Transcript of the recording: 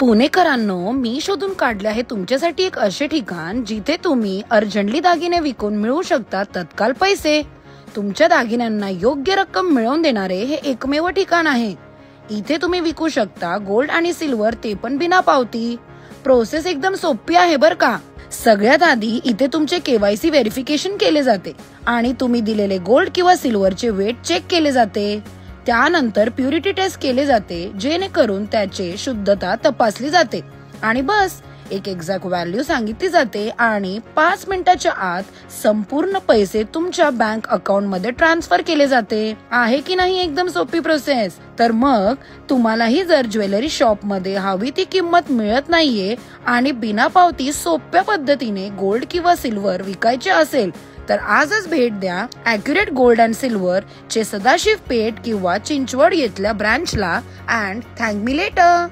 पुणेकरांनो, मी शोधून काढले आहे तुमच्यासाठी एक असे ठिकाण जिथे तुम्ही अर्जंटली दागिने विकून मिळवू शकता तत्काल पैसे. तुमच्या दागिन्यांना योग्य रक्कम मिळवून देणारे हे एकमेव ठिकाण आहे. इथे तुम्ही विकू शकता गोल्ड आणि सिल्वर, ते पण बिना पावती. प्रोसेस एकदम सोपी आहे बर का. सगळ्यात आधी इथे तुमचे KYC व्हेरिफिकेशन केले जाते आणि तुम्ही दिलेले गोल्ड किंवा सिल्वरचे वेट चेक केले जाते. त्यानंतर प्युरिटी टेस्ट केले जाते, जेणेकरून त्याचे शुद्धता तपासली जाते आणि बस एक एक्झॅक्ट व्हॅल्यू सांगितली जाते आणि 5 मिनिटाच्या आत संपूर्ण पैसे तुमच्या बँक अकाउंट मध्ये ट्रान्सफर केले जाते. आहे की नाही एकदम सोपी प्रोसेस? तर मग तुम्हालाही जर ज्वेलरी शॉप मध्ये हवी ती किंमत मिळत नाहीये आणि बिना पावती सोप्या पद्धतीने गोल्ड किंवा सिल्वर विकायचे असेल तर आजच भेट द्या ॲक्युरेट गोल्ड अँड सिल्वर चे सदाशिव पेठ किंवा चिंचवड येथल्या ब्रांचला अँड थँक मी लेटर.